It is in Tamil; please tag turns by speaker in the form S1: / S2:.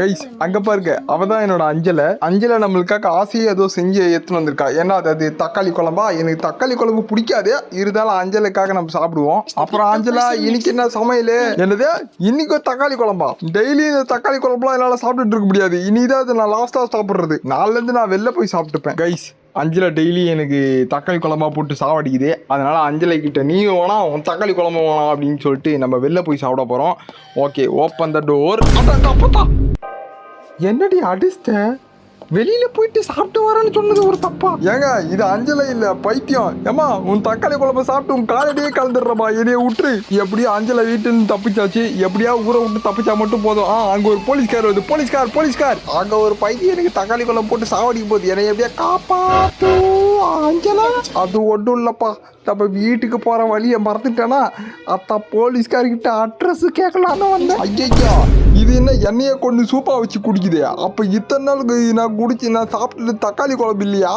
S1: கைஸ் அங்க பாருங்க, அவதான் என்னோட அஞ்சலை நம்மளுக்காக ஆசையை ஏதோ செஞ்சு எடுத்துன்னு வந்திருக்கா. ஏன்னா அது தக்காளி குழம்பா. எனக்கு தக்காளி குழம்பு பிடிக்காது, இருந்தாலும் அஞ்சலுக்காக நம்ம சாப்பிடுவோம். அப்புறம் அஞ்சலா இன்னைக்கு என்ன சமையல்? என்னது இன்னைக்கு தக்காளி குழம்பா? டெய்லி இந்த தக்காளி குழம்புலாம் என்னால சாப்பிட்டுட்டு இருக்க முடியாது. இனிதான் நான் லாஸ்டா சாப்பிடுறது. நாளைல இருந்து நான் வெளில போய் சாப்பிட்டுப்பேன். கைஸ் அஞ்சலை டெய்லி எனக்கு தக்காளி குழம்பா போட்டு சாவடிக்குது. அதனால அஞ்சலை கிட்ட நீ வேணாம் உன் தக்காளி குழம்பு வேணாம் அப்படின்னு சொல்லிட்டு நம்ம வெளில போய் சாப்பிட போறோம். Okay, open the door. என்னடி அடிச்சிட்ட? வெளியில போயிட்டு சாப்பிட்டு வரேன்னு சொன்னது ஒரு தப்பா? ஏங்க இது அஞ்சலை இல்ல, பைத்தியம். ஏமா உன் தக்காளி குழம்பு சாப்பிட்டு உன் காலடியே கலந்துடுறமா, என்னைய விட்டுரு. எப்படியோ அஞ்சலை வீட்டுன்னு தப்பிச்சாச்சு. எப்படியா ஊரை விட்டு தப்பிச்சா மட்டும் போதும். அங்க ஒரு போலீஸ்கார் வருது. போலீஸ்கார் அங்க ஒரு பைத்தியம் எனக்கு தக்காளி குழம்பு போட்டு சாவடிக்க போகுது. என்னை எப்படியா காப்பாத்து அஞ்சலா. அது ஒன்றும் இல்லப்பா, நம்ம வீட்டுக்கு போற வழியை மறந்துட்டேன்னா அத்தா போலீஸ்கார்கிட்ட அட்ரஸ் கேட்கலான்னு வந்தேன். ஐயா இது என்ன எண்ணெயை கொண்டு சூப்பா வச்சு குடிக்குது? அப்ப இத்தனை நாளுக்கு நான் குடிச்சு நான் சாப்பிட்டுட்டு தக்காளி குழம்பு இல்லையா?